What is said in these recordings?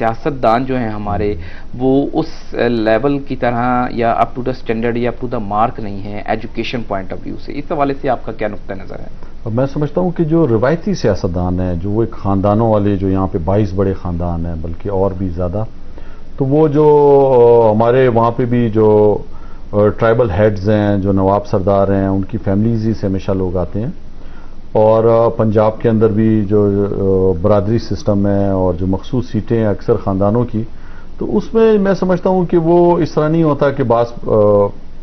سیاستدان جو ہیں ہمارے وہ اس لیول کی طرح یا اپ ٹو دا اسٹینڈرڈ یا اپ ٹو دا مارک نہیں ہے ایجوکیشن پوائنٹ آف ویو سے. اس حوالے سے آپ کا کیا نقطہ نظر ہے؟ میں سمجھتا ہوں کہ جو روایتی سیاستدان ہیں، جو وہ ایک خاندانوں والے، جو یہاں پہ 22 بڑے خاندان ہیں بلکہ اور بھی زیادہ، تو وہ جو ہمارے وہاں پہ بھی جو ٹرائبل ہیڈز ہیں، جو نواب سردار ہیں، ان کی فیملیز ہی سے ہمیشہ لوگ آتے ہیں. اور پنجاب کے اندر بھی جو برادری سسٹم ہے اور جو مخصوص سیٹیں ہیں اکثر خاندانوں کی، تو اس میں میں سمجھتا ہوں کہ وہ اس طرح نہیں ہوتا کہ بعض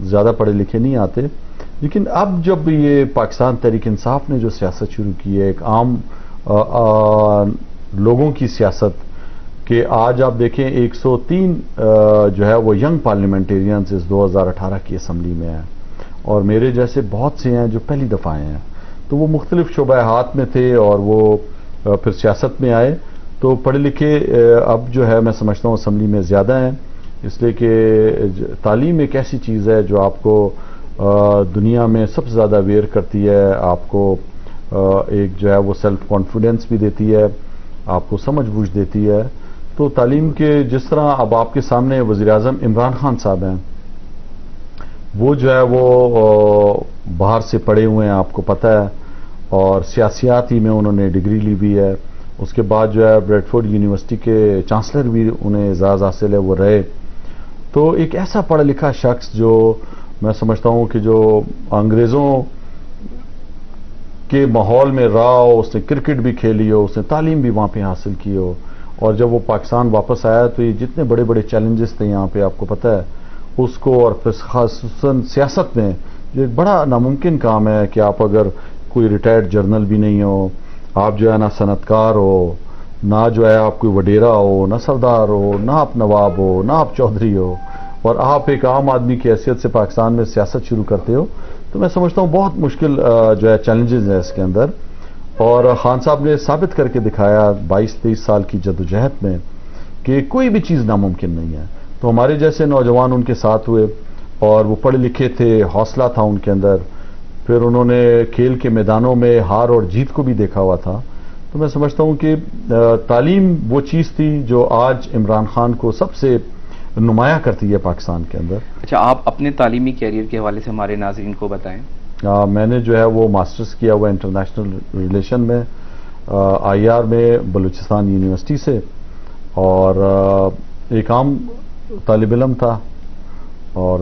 زیادہ پڑھے لکھے نہیں آتے. لیکن اب جب یہ پاکستان تحریک انصاف نے جو سیاست شروع کی ہے، ایک عام لوگوں کی سیاست، کہ آج آپ دیکھیں 103 جو ہے وہ ینگ پارلیمنٹیرینز اس 2018 کی اسمبلی میں ہیں، اور میرے جیسے بہت سے ہیں جو پہلی دفعہ آئے ہیں. تو وہ مختلف شعبہ ہاتھ میں تھے اور وہ پھر سیاست میں آئے. تو پڑھے لکھے اب جو ہے میں سمجھتا ہوں اسمبلی میں زیادہ ہیں، اس لیے کہ تعلیم ایک ایسی چیز ہے جو آپ کو دنیا میں سب سے زیادہ اویئر کرتی ہے، آپ کو ایک جو ہے وہ سیلف کانفیڈنس بھی دیتی ہے، آپ کو سمجھ بوجھ دیتی ہے. تو تعلیم کے جس طرح اب آپ کے سامنے وزیر اعظم عمران خان صاحب ہیں، وہ جو ہے وہ باہر سے پڑھے ہوئے ہیں، آپ کو پتہ ہے، اور سیاسیات ہی میں انہوں نے ڈگری لی ہوئی ہے. اس کے بعد جو ہے بریڈفورڈ یونیورسٹی کے چانسلر بھی انہیں اعزاز حاصل ہے، وہ رہے. تو ایک ایسا پڑھا لکھا شخص جو میں سمجھتا ہوں کہ جو انگریزوں کے ماحول میں رہا ہو، اس نے کرکٹ بھی کھیلی ہو، اس نے تعلیم بھی وہاں پہ حاصل کی ہو، اور جب وہ پاکستان واپس آیا تو یہ جتنے بڑے بڑے چیلنجز تھے یہاں پہ، آپ کو پتہ ہے اس کو، اور خصوصاً سیاست میں یہ ایک بڑا ناممکن کام ہے کہ آپ اگر کوئی ریٹائرڈ جرنل بھی نہیں ہو، آپ جو ہے نہ صنعتکار ہو، نہ جو ہے آپ کوئی وڈیرا ہو، نہ سردار ہو، نہ آپ نواب ہو، نہ آپ چودھری ہو، اور آپ ایک عام آدمی کی حیثیت سے پاکستان میں سیاست شروع کرتے ہو، تو میں سمجھتا ہوں بہت مشکل جو ہے چیلنجز ہیں اس کے اندر. اور خان صاحب نے ثابت کر کے دکھایا 22-23 سال کی جدوجہد میں کہ کوئی بھی چیز ناممکن نہیں ہے. تو ہمارے جیسے نوجوان ان کے ساتھ ہوئے، اور وہ پڑھے لکھے تھے، حوصلہ تھا ان کے اندر. پھر انہوں نے کھیل کے میدانوں میں ہار اور جیت کو بھی دیکھا ہوا تھا. تو میں سمجھتا ہوں کہ تعلیم وہ چیز تھی جو آج عمران خان کو سب سے نمایاں کرتی ہے پاکستان کے اندر. اچھا، آپ اپنے تعلیمی کیریئر کے حوالے سے ہمارے ناظرین کو بتائیں. میں نے جو ہے وہ ماسٹرز کیا ہوا انٹرنیشنل ریلیشن میں IR میں بلوچستان یونیورسٹی سے، اور ایک عام طالب علم تھا، اور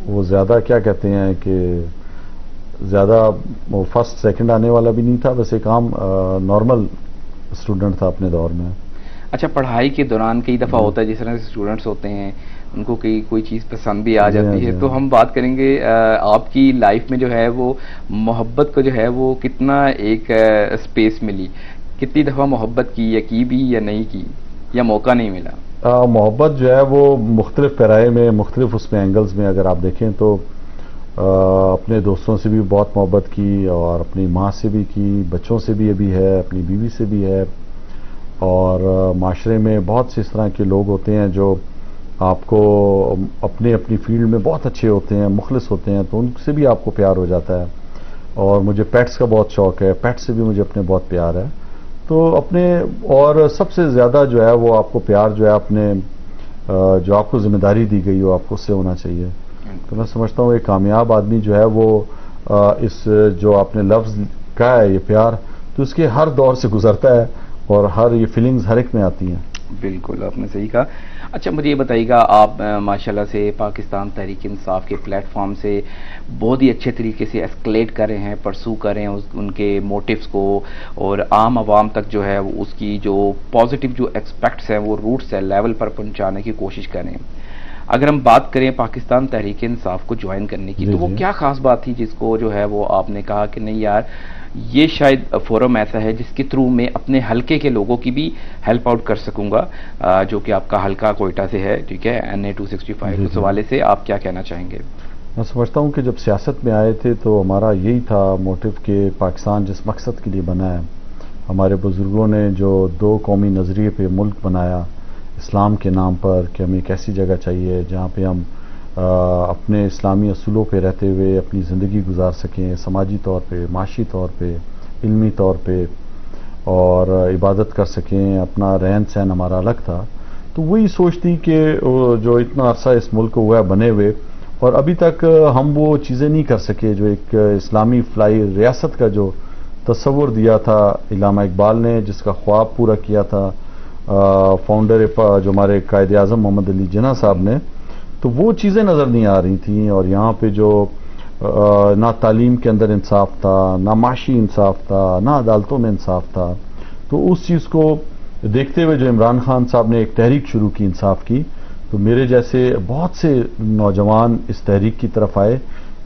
وہ زیادہ کیا کہتے ہیں کہ زیادہ وہ فرسٹ سیکنڈ آنے والا بھی نہیں تھا، بس ایک عام نارمل اسٹوڈنٹ تھا اپنے دور میں. اچھا، پڑھائی کے دوران کئی دفعہ ہوتا ہے جس طرح سے اسٹوڈنٹس ہوتے ہیں ان کو کوئی چیز پسند بھی آ جاتی ہے، تو ہم بات کریں گے آپ کی لائف میں جو ہے وہ محبت کو جو ہے وہ کتنا ایک اسپیس ملی، کتنی دفعہ محبت کی، یا کی بھی یا نہیں کی، یا موقع نہیں ملا؟ محبت جو ہے وہ مختلف پیرائے میں، مختلف اس میں اینگلز میں اگر آپ دیکھیں تو اپنے دوستوں سے بھی بہت محبت کی، اور اپنی ماں سے بھی کی، بچوں سے بھی ابھی ہے، اپنی بیوی سے بھی ہے. اور معاشرے میں بہت سے اس طرح کے لوگ ہوتے ہیں جو آپ کو اپنی فیلڈ میں بہت اچھے ہوتے ہیں، مخلص ہوتے ہیں، تو ان سے بھی آپ کو پیار ہو جاتا ہے. اور مجھے پیٹس کا بہت شوق ہے، پیٹ سے بھی مجھے اپنے بہت پیار ہے. تو اپنے، اور سب سے زیادہ جو ہے وہ آپ کو پیار جو ہے اپنے جو آپ کو ذمہ داری دی گئی ہو آپ کو اس سے ہونا چاہیے. تو میں سمجھتا ہوں ایک کامیاب آدمی جو ہے وہ اس جو آپ نے لفظ کہا ہے یہ پیار، تو اس کے ہر دور سے گزرتا ہے، اور ہر یہ فیلنگز ہر ایک میں آتی ہیں. بالکل، آپ نے صحیح کہا. اچھا، مجھے یہ بتائیے گا، آپ ماشاءاللہ سے پاکستان تحریک انصاف کے پلیٹ فارم سے بہت ہی اچھے طریقے سے ایسکلیٹ کر رہے ہیں، پرسو کر رہے ہیں ان کے موٹیوز کو، اور عام عوام تک جو ہے اس کی جو پازیٹیو جو ایکسپیکٹس ہیں وہ روٹس ہے لیول پر پہنچانے کی کوشش کر رہے ہیں. اگر ہم بات کریں پاکستان تحریک انصاف کو جوائن کرنے کی، تو وہ کیا خاص بات تھی جس کو جو ہے وہ آپ نے کہا کہ نہیں یار یہ شاید فورم ایسا ہے جس کے تھرو میں اپنے حلقے کے لوگوں کی بھی ہیلپ آؤٹ کر سکوں گا، جو کہ آپ کا حلقہ کوئٹہ سے ہے، ٹھیک ہے، NA 265. اس حوالے سے آپ کیا کہنا چاہیں گے؟ میں سمجھتا ہوں کہ جب سیاست میں آئے تھے تو ہمارا یہی تھا موٹیو کہ پاکستان جس مقصد کے لیے بنا ہے، ہمارے بزرگوں نے جو 2 قومی نظریے پہ ملک بنایا اسلام کے نام پر، کہ ہمیں ایک ایسی جگہ چاہیے جہاں پہ ہم اپنے اسلامی اصولوں پہ رہتے ہوئے اپنی زندگی گزار سکیں، سماجی طور پہ، معاشی طور پہ، علمی طور پہ. اور عبادت کر سکیں، اپنا رہن سہن ہمارا الگ تھا. تو وہی سوچ تھی کہ جو اتنا عرصہ اس ملک کو ہوا ہے بنے ہوئے، اور ابھی تک ہم وہ چیزیں نہیں کر سکے جو ایک اسلامی فلاحی ریاست کا جو تصور دیا تھا علامہ اقبال نے، جس کا خواب پورا کیا تھا فاؤنڈر جو ہمارے قائد اعظم محمد علی جناح صاحب نے. تو وہ چیزیں نظر نہیں آ رہی تھیں، اور یہاں پہ جو نہ تعلیم کے اندر انصاف تھا، نہ معاشی انصاف تھا، نہ عدالتوں میں انصاف تھا. تو اس چیز کو دیکھتے ہوئے جو عمران خان صاحب نے ایک تحریک شروع کی انصاف کی، تو میرے جیسے بہت سے نوجوان اس تحریک کی طرف آئے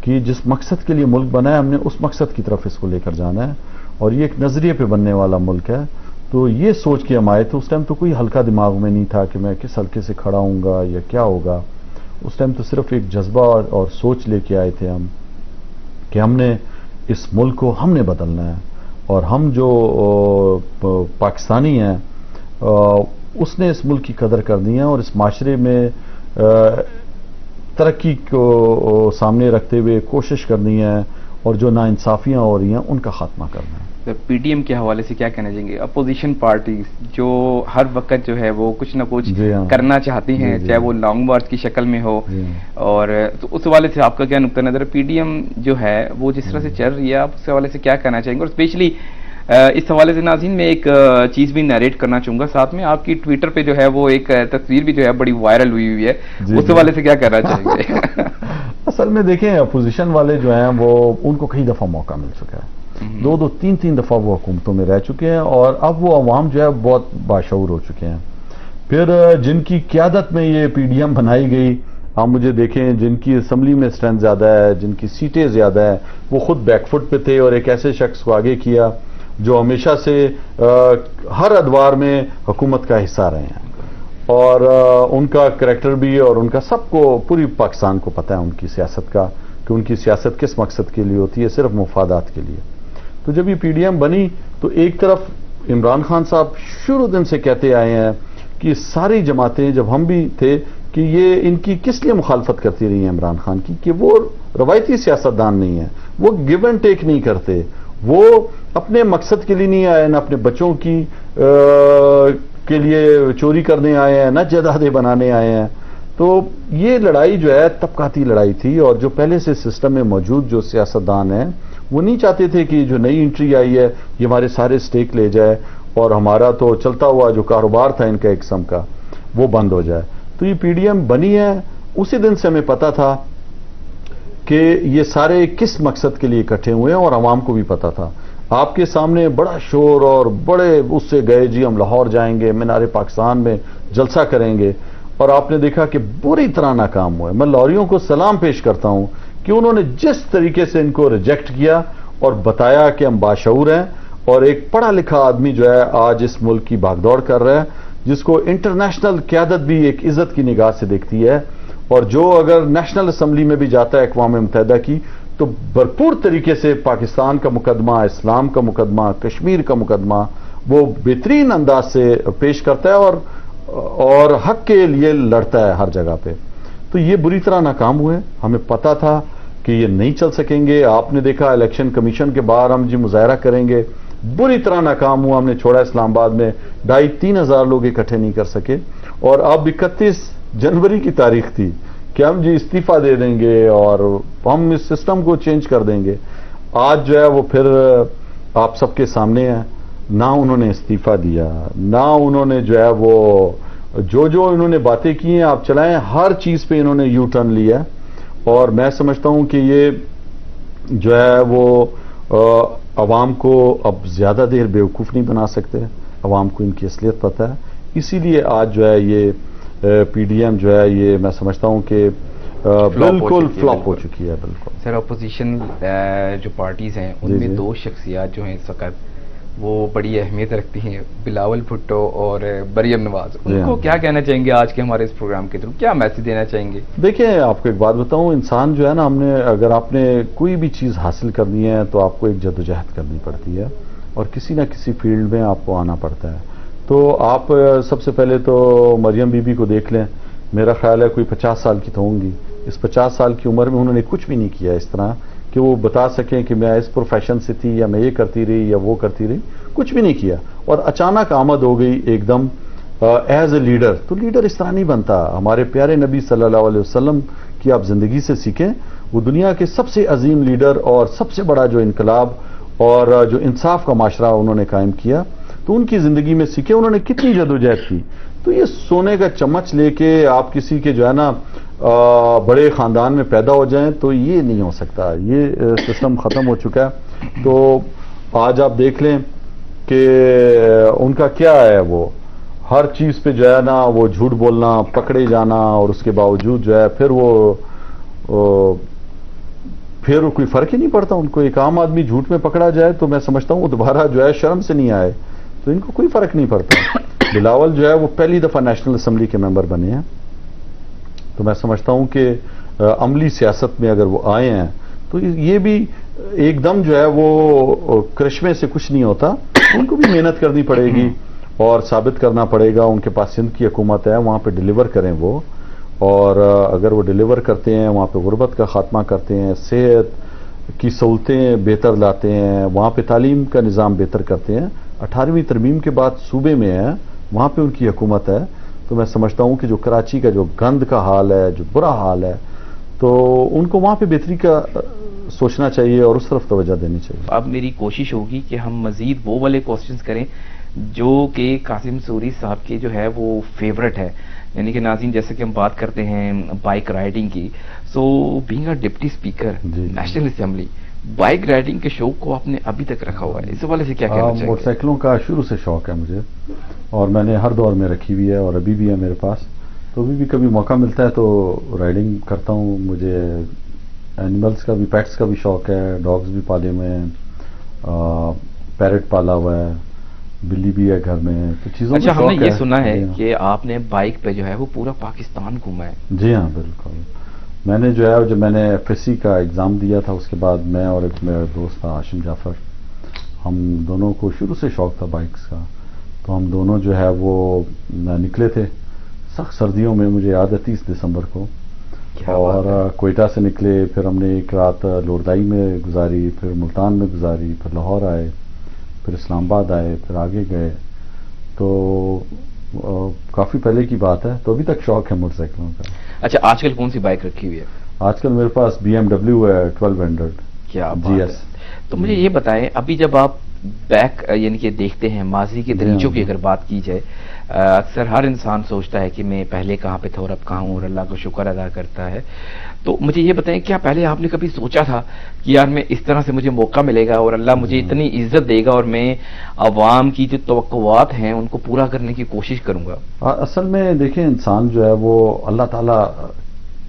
کہ جس مقصد کے لیے ملک بنا ہے ہم نے اس مقصد کی طرف اس کو لے کر جانا ہے، اور یہ ایک نظریے پہ بننے والا ملک ہے. تو یہ سوچ کے ہم آئے تھے. اس ٹائم تو کوئی ہلکا دماغ میں نہیں تھا کہ میں کس حلقے سے کھڑا ہوں گا یا کیا ہوگا. اس ٹائم تو صرف ایک جذبہ اور سوچ لے کے آئے تھے ہم کہ ہم نے اس ملک کو ہم نے بدلنا ہے، اور ہم جو پاکستانی ہیں اس نے اس ملک کی قدر کرنی ہے، اور اس معاشرے میں ترقی کو سامنے رکھتے ہوئے کوشش کرنی ہے، اور جو ناانصافیاں ہو رہی ہیں ان کا خاتمہ کرنا ہے. پی ڈی ایم کے حوالے سے کیا کہنا چاہیں گے؟ اپوزیشن پارٹیز جو ہر وقت جو ہے وہ کچھ نہ کچھ کرنا چاہتی ہیں، چاہے وہ لانگ مارچ کی شکل میں ہو، اور تو اس حوالے سے آپ کا کیا نقطہ نظر ہے؟ پی ڈی ایم جو ہے وہ جس طرح سے چل رہی ہے، آپ اس حوالے سے کیا کہنا چاہیں گے؟ اور اسپیشلی اس حوالے سے ناظرین میں ایک چیز بھی نیریٹ کرنا چاہوں گا ساتھ میں. آپ کی ٹویٹر پہ جو ہے وہ ایک تصویر بھی جو ہے بڑی وائرل ہوئی ہے، اس حوالے سے کیا کہنا چاہیں گے؟ اصل میں دیکھیں اپوزیشن والے جو ہیں وہ ان کو کئی دفعہ موقع مل چکا ہے، دو تین دفعہ وہ حکومتوں میں رہ چکے ہیں، اور اب وہ عوام جو ہے بہت باشعور ہو چکے ہیں. پھر جن کی قیادت میں یہ پی ڈی ایم بنائی گئی، آپ مجھے دیکھیں جن کی اسمبلی میں اسٹرینتھ زیادہ ہے، جن کی سیٹیں زیادہ ہیں، وہ خود بیک فٹ پہ تھے، اور ایک ایسے شخص کو آگے کیا جو ہمیشہ سے ہر ادوار میں حکومت کا حصہ رہے ہیں، اور ان کا کریکٹر بھی، اور ان کا سب کو پوری پاکستان کو پتہ ہے ان کی سیاست کا، کہ ان کی سیاست کس مقصد کے لیے ہوتی ہے، صرف مفادات کے لیے. تو جب یہ پی ڈی ایم بنی تو ایک طرف عمران خان صاحب شروع دن سے کہتے آئے ہیں کہ ساری جماعتیں، جب ہم بھی تھے، کہ یہ ان کی کس لیے مخالفت کرتی رہی ہیں عمران خان کی، کہ وہ روایتی سیاستدان نہیں ہیں، وہ گیو اینڈ ٹیک نہیں کرتے، وہ اپنے مقصد کے لیے نہیں آئے، نہ اپنے بچوں کی کے لیے چوری کرنے آئے ہیں، نہ جائیدادیں بنانے آئے ہیں. تو یہ لڑائی جو ہے طبقاتی لڑائی تھی، اور جو پہلے سے سسٹم میں موجود جو سیاستدان ہیں وہ نہیں چاہتے تھے کہ جو نئی انٹری آئی ہے یہ ہمارے سارے سٹیک لے جائے، اور ہمارا تو چلتا ہوا جو کاروبار تھا ان کا ایک قسم کا وہ بند ہو جائے. تو یہ پی ڈی ایم بنی ہے، اسی دن سے ہمیں پتا تھا کہ یہ سارے کس مقصد کے لیے اکٹھے ہوئے ہیں، اور عوام کو بھی پتا تھا. آپ کے سامنے بڑا شور اور بڑے اس سے گئے جی ہم لاہور جائیں گے، مینار پاکستان میں جلسہ کریں گے، اور آپ نے دیکھا کہ بری طرح ناکام ہوئے. میں لاہوریوں کو سلام پیش کرتا ہوں کہ انہوں نے جس طریقے سے ان کو ریجیکٹ کیا اور بتایا کہ ہم باشعور ہیں، اور ایک پڑھا لکھا آدمی جو ہے آج اس ملک کی بھاگ دوڑ کر رہا ہے، جس کو انٹرنیشنل قیادت بھی ایک عزت کی نگاہ سے دیکھتی ہے، اور جو اگر نیشنل اسمبلی میں بھی جاتا ہے اقوام متحدہ کی تو بھرپور طریقے سے پاکستان کا مقدمہ، اسلام کا مقدمہ، کشمیر کا مقدمہ وہ بہترین انداز سے پیش کرتا ہے، اور حق کے لیے لڑتا ہے ہر جگہ پہ. تو یہ بری طرح ناکام ہوئے. ہمیں پتا تھا کہ یہ نہیں چل سکیں گے. آپ نے دیکھا الیکشن کمیشن کے باہر ہم جی مظاہرہ کریں گے، بری طرح ناکام ہوا. ہم نے چھوڑا اسلام آباد میں 2,500-3 ہزار لوگ اکٹھے نہیں کر سکے، اور اب 31 جنوری کی تاریخ تھی کہ ہم جی استعفیٰ دے دیں گے اور ہم اس سسٹم کو چینج کر دیں گے. آج جو ہے وہ پھر آپ سب کے سامنے ہے، نہ انہوں نے استعفیٰ دیا، نہ انہوں نے جو ہے وہ جو انہوں نے باتیں کی ہیں آپ چلائیں، ہر چیز پہ انہوں نے یو ٹرن لیا. اور میں سمجھتا ہوں کہ یہ جو ہے وہ عوام کو اب زیادہ دیر بیوقوف نہیں بنا سکتے. عوام کو ان کی اصلیت پتہ ہے، اسی لیے آج جو ہے یہ پی ڈی ایم جو ہے یہ میں سمجھتا ہوں کہ بالکل فلاپ ہو چکی ہے. بالکل سر، اپوزیشن جو پارٹیز ہیں ان میں 2 شخصیات جو ہیں اس وقت وہ بڑی اہمیت رکھتی ہیں، بلاول بھٹو اور مریم نواز. ان کو کیا کہنا چاہیں گے آج کے ہمارے اس پروگرام کے تھرو؟ کیا میسج دینا چاہیں گے؟ دیکھیں آپ کو ایک بات بتاؤں، انسان جو ہے نا، اگر آپ نے کوئی بھی چیز حاصل کرنی ہے تو آپ کو ایک جدوجہد کرنی پڑتی ہے، اور کسی نہ کسی فیلڈ میں آپ کو آنا پڑتا ہے. تو آپ سب سے پہلے تو مریم بی بی کو دیکھ لیں، میرا خیال ہے کوئی 50 سال کی تو ہوں گی. اس 50 سال کی عمر میں انہوں نے کچھ بھی نہیں کیا اس طرح کہ وہ بتا سکیں کہ میں اس پروفیشن سے تھی یا میں یہ کرتی رہی یا وہ کرتی رہی. کچھ بھی نہیں کیا اور اچانک آمد ہو گئی ایک دم ایز اے لیڈر. تو لیڈر اس طرح نہیں بنتا. ہمارے پیارے نبی صلی اللہ علیہ وسلم کی آپ زندگی سے سیکھیں. وہ دنیا کے سب سے عظیم لیڈر اور سب سے بڑا جو انقلاب اور جو انصاف کا معاشرہ انہوں نے قائم کیا, تو ان کی زندگی میں سیکھیں انہوں نے کتنی جدوجہد کی. تو یہ سونے کا چمچ لے کے آپ کسی کے جو ہے نا بڑے خاندان میں پیدا ہو جائیں تو یہ نہیں ہو سکتا. یہ سسٹم ختم ہو چکا ہے. تو آج آپ دیکھ لیں کہ ان کا کیا ہے, وہ ہر چیز پہ جو ہے نا وہ جھوٹ بولنا, پکڑے جانا, اور اس کے باوجود جو ہے پھر کوئی فرق ہی نہیں پڑتا ان کو. ایک عام آدمی جھوٹ میں پکڑا جائے تو میں سمجھتا ہوں وہ دوبارہ جو ہے شرم سے نہیں آئے, تو ان کو کوئی فرق نہیں پڑتا. بلاول جو ہے وہ پہلی دفعہ نیشنل اسمبلی کے ممبر بنے ہیں, تو میں سمجھتا ہوں کہ عملی سیاست میں اگر وہ آئے ہیں تو یہ بھی ایک دم جو ہے وہ کرشمے سے کچھ نہیں ہوتا. ان کو بھی محنت کرنی پڑے گی اور ثابت کرنا پڑے گا. ان کے پاس سندھ کی حکومت ہے, وہاں پہ ڈیلیور کریں وہ, اور اگر وہ ڈیلیور کرتے ہیں وہاں پہ غربت کا خاتمہ کرتے ہیں, صحت کی سہولتیں بہتر لاتے ہیں, وہاں پہ تعلیم کا نظام بہتر کرتے ہیں. 18ویں ترمیم کے بعد صوبے میں ہے, وہاں پہ ان کی حکومت ہے. تو میں سمجھتا ہوں کہ جو کراچی کا جو گند کا حال ہے, جو برا حال ہے, تو ان کو وہاں پہ بہتری کا سوچنا چاہیے اور اس طرف توجہ دینی چاہیے. اب میری کوشش ہوگی کہ ہم مزید وہ والے کوسچنز کریں جو کہ قاسم سوری صاحب کے جو ہے وہ فیورٹ ہے. یعنی کہ ناظرین, جیسے کہ ہم بات کرتے ہیں بائک رائڈنگ کی, so being a deputy speaker national assembly, bike riding کے شوق کو آپ نے ابھی تک رکھا ہوا ہے, اس حوالے سے کیا کہنا چاہیں گے؟ موٹر سائیکلوں کا شروع سے شوق ہے مجھے, اور میں نے ہر دور میں رکھی ہوئی ہے اور ابھی بھی ہے میرے پاس. تو ابھی بھی کبھی موقع ملتا ہے تو رائڈنگ کرتا ہوں. مجھے اینیملس کا بھی, پیٹس کا بھی شوق ہے. ڈاگز بھی پالے ہوئے ہیں, پیرٹ پالا ہوا ہے, بلی بھی ہے گھر میں. تو چیزوں اچھا, ہم نے یہ سنا ہے کہ آپ نے بائک پہ جو ہے وہ پورا پاکستان گھوما ہے. جی ہاں بالکل. میں نے جو ہے جب میں نے ایف ایس سی کا ایگزام دیا تھا, اس کے بعد میں اور ایک میرا دوست تھا ہاشم جعفر, ہم دونوں کو شروع سے شوق تھا بائکس کا. تو ہم دونوں جو ہے وہ نکلے تھے سخت سردیوں میں, مجھے یاد ہے 30 دسمبر کو, اور کوئٹہ سے نکلے. پھر ہم نے ایک رات لوردائی میں گزاری, پھر ملتان میں گزاری, پھر لاہور آئے, پھر اسلام آباد آئے, پھر آگے گئے. تو کافی پہلے کی بات ہے. تو ابھی تک شوق ہے موٹر سائیکلوں کا. اچھا, آج کل کون سی بائک رکھی ہوئی ہے؟ آج کل میرے پاس BMW ہے 1200. کیا GS. تو مجھے یہ بتائیں, ابھی جب آپ بیک یعنی کہ دیکھتے ہیں ماضی کے دریچوں کی اگر بات کی جائے, اکثر ہر انسان سوچتا ہے کہ میں پہلے کہاں پہ تھا اور اب کہاں ہوں, اور اللہ کا شکر ادا کرتا ہے. تو مجھے یہ بتائیں, کیا پہلے آپ نے کبھی سوچا تھا کہ یار میں اس طرح سے مجھے موقع ملے گا اور اللہ مجھے اتنی عزت دے گا اور میں عوام کی جو توقعات ہیں ان کو پورا کرنے کی کوشش کروں گا؟ اصل میں دیکھیں, انسان جو ہے وہ اللہ تعالیٰ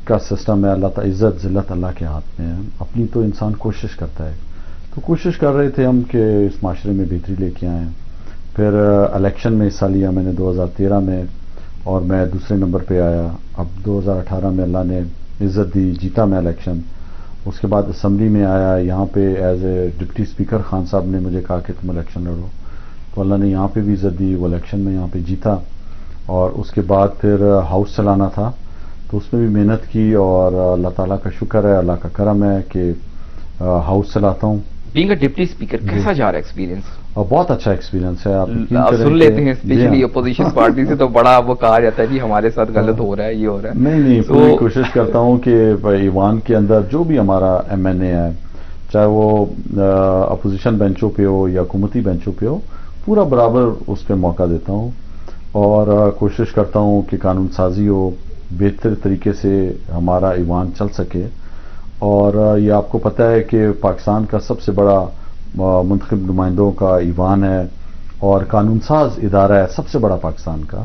کا سسٹم ہے. اللہ تعالیٰ عزت ذلت اللہ کے ہاتھ میں ہے. اپنی تو انسان کوشش کرتا ہے. تو کوشش کر رہے تھے ہم کہ اس معاشرے میں بہتری لے کے آئیں. پھر الیکشن میں حصہ لیا میں نے 2013 میں, اور میں دوسرے نمبر پہ آیا. اب 2018 میں اللہ نے عزت دی, جیتا میں الیکشن. اس کے بعد اسمبلی میں آیا, یہاں پہ as a deputy speaker Khan صاحب نے مجھے کہا کہ تم الیکشن لڑو, تو اللہ نے یہاں پہ بھی عزت دی. وہ الیکشن میں یہاں پہ جیتا, اور اس کے بعد پھر ہاؤس چلانا تھا, تو اس میں بھی محنت کی, اور اللہ تعالیٰ کا شکر ہے, اللہ کا کرم ہے کہ ہاؤس چلاتا ہوں. بینگ اے ڈپٹی اسپیکر کیسا جا رہا ہے ایکسپیرینس؟ بہت اچھا ایکسپیرینس ہے. آپ سن لیتے ہیں اسپیشلی اپوزیشن پارٹی سے, تو بڑا وہ کہا جاتا ہے جی ہمارے ساتھ غلط ہو رہا ہے, یہ ہو رہا ہے. نہیں, پوری کوشش کرتا ہوں کہ ایوان کے اندر جو بھی ہمارا MNA ہے, چاہے وہ اپوزیشن بینچوں پہ ہو یا حکومتی بینچوں پہ ہو, پورا برابر اس پہ موقع دیتا ہوں, اور کوشش کرتا ہوں کہ قانون سازی ہو, بہتر طریقے سے ہمارا ایوان چل سکے. اور یہ آپ کو پتہ ہے کہ پاکستان کا سب سے بڑا منتخب نمائندوں کا ایوان ہے, اور قانون ساز ادارہ ہے سب سے بڑا پاکستان کا.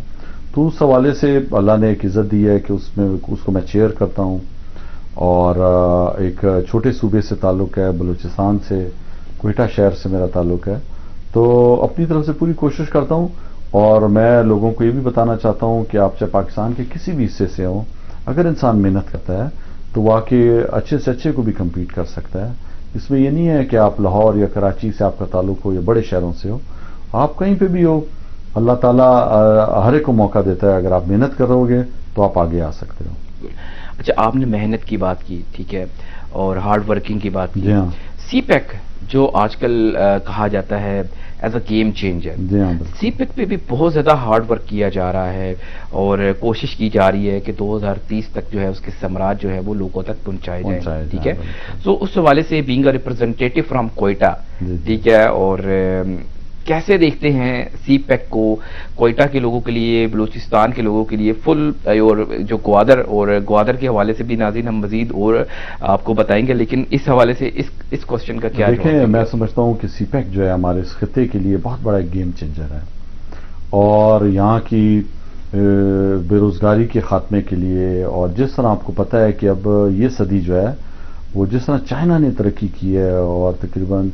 تو اس حوالے سے اللہ نے ایک عزت دی ہے کہ اس کو میں چیئر کرتا ہوں. اور ایک چھوٹے صوبے سے تعلق ہے, بلوچستان سے, کوئٹہ شہر سے میرا تعلق ہے. تو اپنی طرف سے پوری کوشش کرتا ہوں, اور میں لوگوں کو یہ بھی بتانا چاہتا ہوں کہ آپ چاہے پاکستان کے کسی بھی حصے سے ہوں, اگر انسان محنت کرتا ہے تو واقعی اچھے سے اچھے کو بھی کمپیٹ کر سکتا ہے. اس میں یہ نہیں ہے کہ آپ لاہور یا کراچی سے آپ کا تعلق ہو یا بڑے شہروں سے ہو, آپ کہیں پہ بھی ہو, اللہ تعالیٰ ہر ایک کو موقع دیتا ہے. اگر آپ محنت کرو گے تو آپ آگے آ سکتے ہو. اچھا, آپ نے محنت کی بات کی, ٹھیک ہے, اور ہارڈ ورکنگ کی بات کی. جی ہاں. سی پیک جو آج کل کہا جاتا ہے ایز اے گیم چینجر, جی ہاں, سی پیک پہ بھی بہت زیادہ ہارڈ ورک کیا جا رہا ہے اور کوشش کی جا رہی ہے کہ 2030 تک جو ہے اس کے ثمرات جو ہے وہ لوگوں تک پہنچائے جائیں. ٹھیک ہے, تو اس حوالے سے being a representative from Quetta, ٹھیک ہے, اور کیسے دیکھتے ہیں سی پیک کو کوئٹہ کے لوگوں کے لیے, بلوچستان کے لوگوں کے لیے فل, اور جو گوادر کے حوالے سے بھی ناظرین ہم مزید اور آپ کو بتائیں گے, لیکن اس حوالے سے اس کوشچن کا کیا دیکھیں, میں سمجھتا ہوں کہ سی پیک جو ہے ہمارے اس خطے کے لیے بہت بڑا ایک گیم چینجر ہے, اور یہاں کی بے روزگاری کے خاتمے کے لیے, اور جس طرح آپ کو پتہ ہے کہ اب یہ صدی جو ہے وہ جس طرح چائنا نے ترقی کی ہے اور تقریباً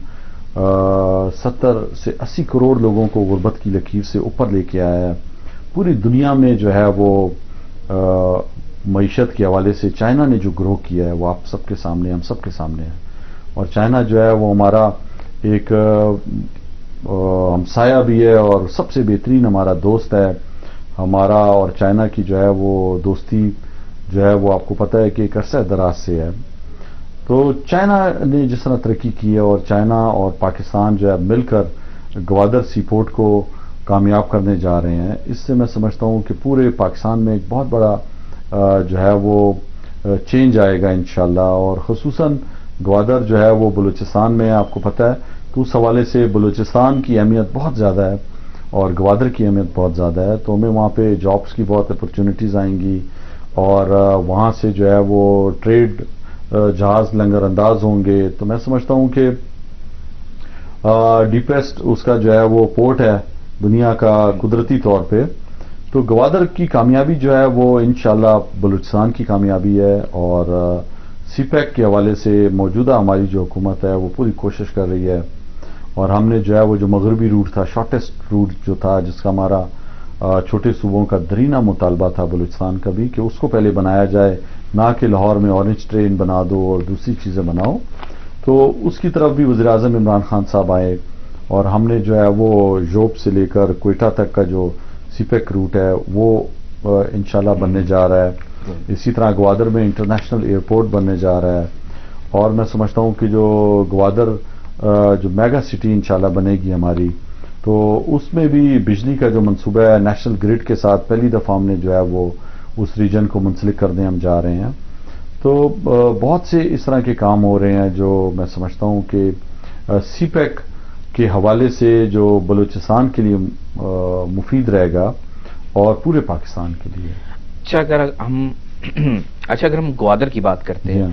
70 سے 80 کروڑ لوگوں کو غربت کی لکیر سے اوپر لے کے آیا ہے. پوری دنیا میں جو ہے وہ معیشت کے حوالے سے چائنا نے جو گرو کیا ہے وہ آپ سب کے سامنے, ہم سب کے سامنے ہے. اور چائنا جو ہے وہ ہمارا ایک ہمسایہ بھی ہے اور سب سے بہترین ہمارا دوست ہے. ہمارا اور چائنا کی جو ہے وہ دوستی جو ہے وہ آپ کو پتہ ہے کہ ایک عرصہ دراز سے ہے. تو چائنا نے جس طرح ترقی کی ہے, اور چائنا اور پاکستان جو ہے مل کر گوادر سی پورٹ کو کامیاب کرنے جا رہے ہیں, اس سے میں سمجھتا ہوں کہ پورے پاکستان میں ایک بہت بڑا جو ہے وہ چینج آئے گا انشاءاللہ. اور خصوصاً گوادر جو ہے وہ بلوچستان میں, آپ کو پتہ ہے تو اس حوالے سے بلوچستان کی اہمیت بہت زیادہ ہے اور گوادر کی اہمیت بہت زیادہ ہے. تو ہمیں وہاں پہ جابس کی بہت اپرچونٹیز آئیں گی, اور وہاں سے جو ہے وہ ٹریڈ جہاز لنگر انداز ہوں گے. تو میں سمجھتا ہوں کہ ڈیپیسٹ اس کا جو ہے وہ پورٹ ہے دنیا کا قدرتی طور پہ. تو گوادر کی کامیابی جو ہے وہ انشاءاللہ بلوچستان کی کامیابی ہے, اور سی پیک کے حوالے سے موجودہ ہماری جو حکومت ہے وہ پوری کوشش کر رہی ہے. اور ہم نے جو ہے وہ جو مغربی روٹ تھا, شارٹیسٹ روٹ جو تھا, جس کا ہمارا چھوٹے صوبوں کا درینہ مطالبہ تھا بلوچستان کا بھی, کہ اس کو پہلے بنایا جائے, نہ کہ لاہور میں اورنج ٹرین بنا دو اور دوسری چیزیں بناؤ. تو اس کی طرف بھی وزیر اعظم عمران خان صاحب آئے, اور ہم نے جو ہے وہ جوب سے لے کر کوئٹہ تک کا جو سی پیک روٹ ہے وہ انشاءاللہ بننے جا رہا ہے. اسی طرح گوادر میں انٹرنیشنل ایئرپورٹ بننے جا رہا ہے, اور میں سمجھتا ہوں کہ جو گوادر جو میگا سٹی انشاءاللہ بنے گی ہماری, تو اس میں بھی بجلی کا جو منصوبہ ہے نیشنل گریڈ کے ساتھ پہلی دفعہ ہم نے جو ہے وہ اس ریجن کو منسلک کرنے ہم جا رہے ہیں. تو بہت سے اس طرح کے کام ہو رہے ہیں جو میں سمجھتا ہوں کہ سی پیک کے حوالے سے جو بلوچستان کے لیے مفید رہے گا اور پورے پاکستان کے لیے. اچھا اگر ہم گوادر کی بات کرتے ہیں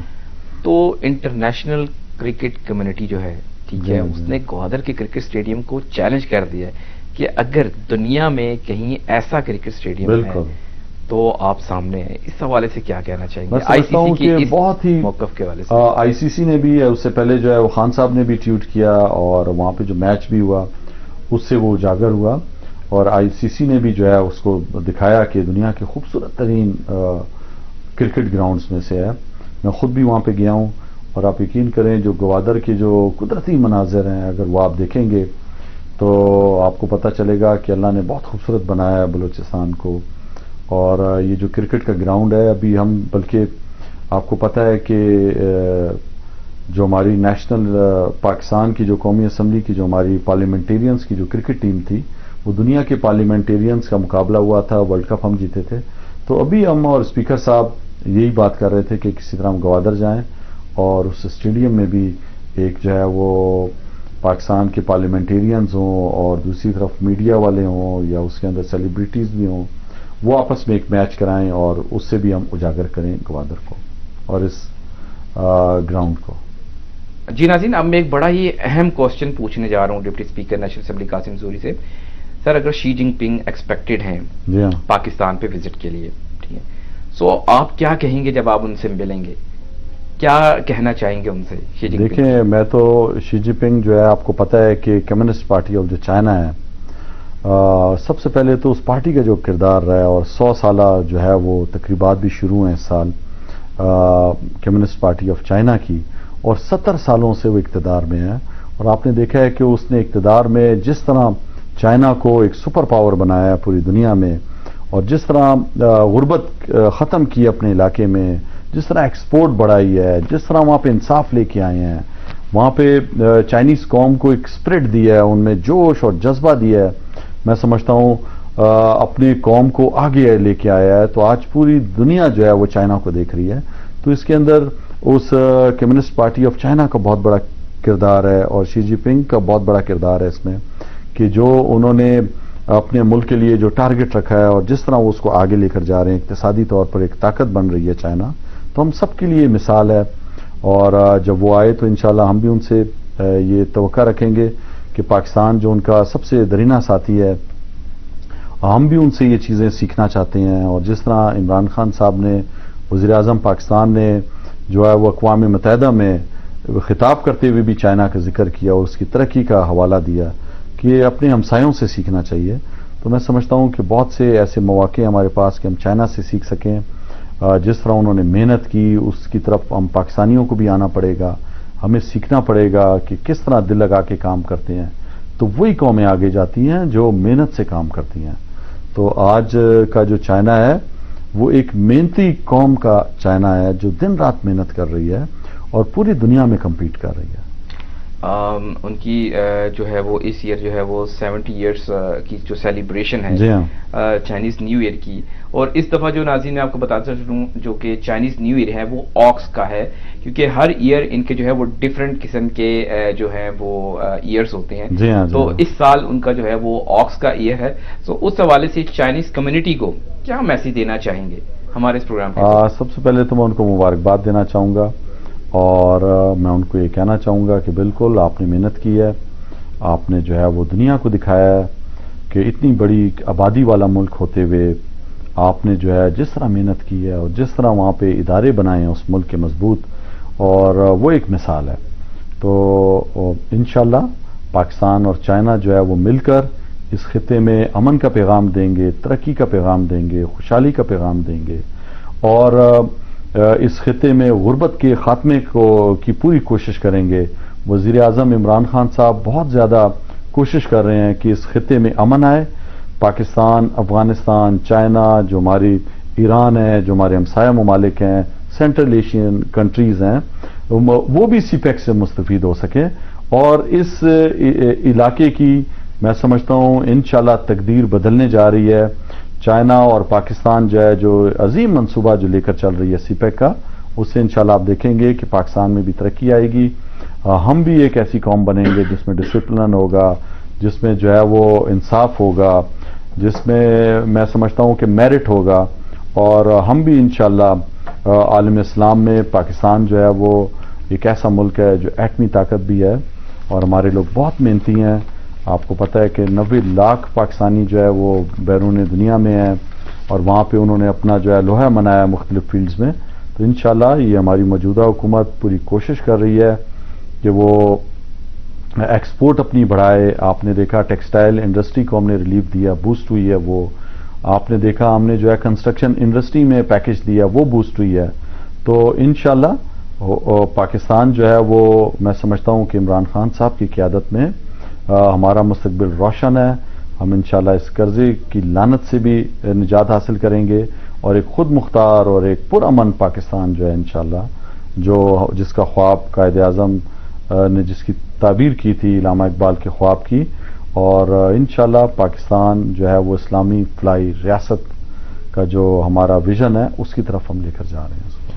تو انٹرنیشنل کرکٹ کمیونٹی جو ہے, ٹھیک ہے, اس نے گوادر کے کرکٹ اسٹیڈیم کو چیلنج کر دیا ہے کہ اگر دنیا میں کہیں ایسا کرکٹ اسٹیڈیم ہے تو آپ سامنے ہیں. اس حوالے سے کیا کہنا چاہیں گے آئی سی سی کے بہت ہی موقف کے حوالے سے؟ آئی سی سی نے بھی اس سے پہلے جو ہے وہ خان صاحب نے بھی ٹویٹ کیا, اور وہاں پہ جو میچ بھی ہوا اس سے وہ اجاگر ہوا, اور آئی سی سی نے بھی جو ہے اس کو دکھایا کہ دنیا کے خوبصورت ترین کرکٹ گراؤنڈز میں سے ہے. میں خود بھی وہاں پہ گیا ہوں, اور آپ یقین کریں جو گوادر کے جو قدرتی مناظر ہیں اگر وہ آپ دیکھیں گے تو آپ کو پتہ چلے گا کہ اللہ نے بہت خوبصورت بنایا ہے بلوچستان کو. اور یہ جو کرکٹ کا گراؤنڈ ہے, ابھی ہم بلکہ آپ کو پتہ ہے کہ جو ہماری نیشنل پاکستان کی جو قومی اسمبلی کی جو ہماری پارلیمنٹیرینز کی جو کرکٹ ٹیم تھی, وہ دنیا کے پارلیمنٹیرینز کا مقابلہ ہوا تھا, ورلڈ کپ ہم جیتے تھے. تو ابھی ہم اور اسپیکر صاحب یہی بات کر رہے تھے کہ کسی طرح ہم گوادر جائیں اور اس اسٹیڈیم میں بھی ایک جو ہے وہ پاکستان کے پارلیمنٹیرینز ہوں اور دوسری طرف میڈیا والے ہوں یا اس کے اندر سیلیبریٹیز بھی ہوں, وہ آپس میں ایک میچ کرائیں اور اس سے بھی ہم اجاگر کریں گوادر کو اور اس گراؤنڈ کو. جی ناظرین, اب میں ایک بڑا ہی اہم کوشچن پوچھنے جا رہا ہوں deputy speaker national assembly Qasim Suri سے. سر, اگر شی جن پنگ ایکسپیکٹڈ ہیں پاکستان پہ وزٹ کے لیے, ٹھیک ہے, سو آپ کیا کہیں گے جب آپ ان سے ملیں گے, کیا کہنا چاہیں گے ان سے شی جن پنگ؟ دیکھیں, میں تو شی جن پنگ جو ہے آپ کو پتہ ہے کہ کمیونسٹ پارٹی آف جو چائنا ہے, سب سے پہلے تو اس پارٹی کا جو کردار رہا ہے, اور 100 سالہ جو ہے وہ تقریبات بھی شروع ہیں اس سال کمیونسٹ پارٹی آف چائنا کی, اور 70 سالوں سے وہ اقتدار میں ہے. اور آپ نے دیکھا ہے کہ اس نے اقتدار میں جس طرح چائنا کو ایک سپر پاور بنایا ہے پوری دنیا میں, اور جس طرح غربت ختم کی اپنے علاقے میں, جس طرح ایکسپورٹ بڑھائی ہے، جس طرح وہاں پہ انصاف لے کے آئے ہیں، وہاں پہ چائنیز قوم کو ایک اسپرٹ دیا ہے، ان میں جوش اور جذبہ دیا ہے، میں سمجھتا ہوں اپنی قوم کو آگے لے کے آیا ہے. تو آج پوری دنیا جو ہے وہ چائنا کو دیکھ رہی ہے. تو اس کے اندر اس کمیونسٹ پارٹی آف چائنا کا بہت بڑا کردار ہے اور شی جی پنگ کا بہت بڑا کردار ہے اس میں، کہ جو انہوں نے اپنے ملک کے لیے جو ٹارگٹ رکھا ہے اور جس طرح وہ اس کو آگے لے کر جا رہے ہیں، اقتصادی طور پر ایک طاقت بن رہی ہے چائنا. تو ہم سب کے لیے مثال ہے، اور جب وہ آئے تو انشاءاللہ ہم بھی ان سے یہ توقع رکھیں گے کہ پاکستان جو ان کا سب سے درینہ ساتھی ہے، ہم بھی ان سے یہ چیزیں سیکھنا چاہتے ہیں. اور جس طرح عمران خان صاحب نے، وزیر اعظم پاکستان نے جو ہے وہ اقوام متحدہ میں خطاب کرتے ہوئے بھی چائنا کا ذکر کیا اور اس کی ترقی کا حوالہ دیا کہ اپنے ہمسایوں سے سیکھنا چاہیے. تو میں سمجھتا ہوں کہ بہت سے ایسے مواقع ہمارے پاس کہ ہم چائنا سے سیکھ سکیں. جس طرح انہوں نے محنت کی اس کی طرف ہم پاکستانیوں کو بھی آنا پڑے گا، ہمیں سیکھنا پڑے گا کہ کس طرح دل لگا کے کام کرتے ہیں. تو وہی قومیں آگے جاتی ہیں جو محنت سے کام کرتی ہیں. تو آج کا جو چائنا ہے وہ ایک محنتی قوم کا چائنا ہے جو دن رات محنت کر رہی ہے اور پوری دنیا میں کمپیٹ کر رہی ہے. ان کی جو ہے وہ اس ایئر جو ہے وہ 70 ایئرس کی جو سیلیبریشن ہے جی ہاں چائنیز نیو ایئر کی. اور اس دفعہ جو ناظرین میں آپ کو بتاتا چلوں جو کہ چائنیز نیو ایئر ہے وہ آکس کا ہے، کیونکہ ہر ایئر ان کے جو ہے وہ ڈفرینٹ قسم کے جو ہے وہ ایئرس ہوتے ہیں. جی ہاں تو اس سال ان کا جو ہے وہ آکس کا ایئر ہے. تو اس حوالے سے چائنیز کمیونٹی کو کیا میسج دینا چاہیں گے ہمارے اس پروگرام کے؟ سب سے پہلے تو میں ان کو مبارکباد دینا چاہوں گا، اور میں ان کو یہ کہنا چاہوں گا کہ بالکل آپ نے محنت کی ہے، آپ نے جو ہے وہ دنیا کو دکھایا ہے کہ اتنی بڑی آبادی والا ملک ہوتے ہوئے آپ نے جو ہے جس طرح محنت کی ہے اور جس طرح وہاں پہ ادارے بنائے ہیں اس ملک کے مضبوط، اور وہ ایک مثال ہے. تو انشاءاللہ پاکستان اور چائنا جو ہے وہ مل کر اس خطے میں امن کا پیغام دیں گے، ترقی کا پیغام دیں گے، خوشحالی کا پیغام دیں گے، اور اس خطے میں غربت کے خاتمے کی پوری کوشش کریں گے. وزیر اعظم عمران خان صاحب بہت زیادہ کوشش کر رہے ہیں کہ اس خطے میں امن آئے. پاکستان، افغانستان، چائنا، جو ہماری ایران ہے، جو ہمارے ہمسایہ ممالک ہیں، سینٹرل ایشین کنٹریز ہیں، وہ بھی سی پیک سے مستفید ہو سکیں. اور اس علاقے کی میں سمجھتا ہوں انشاءاللہ تقدیر بدلنے جا رہی ہے. چائنا اور پاکستان جو ہے جو عظیم منصوبہ جو لے کر چل رہی ہے سی پیک کا، اس سے انشاءاللہ آپ دیکھیں گے کہ پاکستان میں بھی ترقی آئے گی. ہم بھی ایک ایسی قوم بنیں گے جس میں ڈسپلن ہوگا، جس میں جو ہے وہ انصاف ہوگا، جس میں سمجھتا ہوں کہ میرٹ ہوگا. اور ہم بھی انشاءاللہ عالم اسلام میں پاکستان جو ہے وہ ایک ایسا ملک ہے جو ایٹمی طاقت بھی ہے، اور ہمارے لوگ بہت محنتی ہیں. آپ کو پتہ ہے کہ 90 لاکھ پاکستانی جو ہے وہ بیرون دنیا میں ہیں، اور وہاں پہ انہوں نے اپنا جو ہے لوہا منایا مختلف فیلڈز میں. تو انشاءاللہ یہ ہماری موجودہ حکومت پوری کوشش کر رہی ہے کہ وہ ایکسپورٹ اپنی بڑھائے. آپ نے دیکھا ٹیکسٹائل انڈسٹری کو ہم نے ریلیف دیا، بوسٹ ہوئی ہے وہ. آپ نے دیکھا ہم نے جو ہے کنسٹرکشن انڈسٹری میں پیکج دیا، وہ بوسٹ ہوئی ہے. تو انشاءاللہ پاکستان جو ہے وہ میں سمجھتا ہوں کہ عمران خان صاحب کی قیادت میں ہمارا مستقبل روشن ہے. ہم انشاءاللہ اس قرضے کی لعنت سے بھی نجات حاصل کریں گے، اور ایک خود مختار اور ایک پرامن پاکستان جو ہے انشاءاللہ، جس کا خواب قائد اعظم نے جس کی تعبیر کی تھی علامہ اقبال کے خواب کی. اور انشاءاللہ پاکستان جو ہے وہ اسلامی فلاحی ریاست کا جو ہمارا ویژن ہے اس کی طرف ہم لے کر جا رہے ہیں.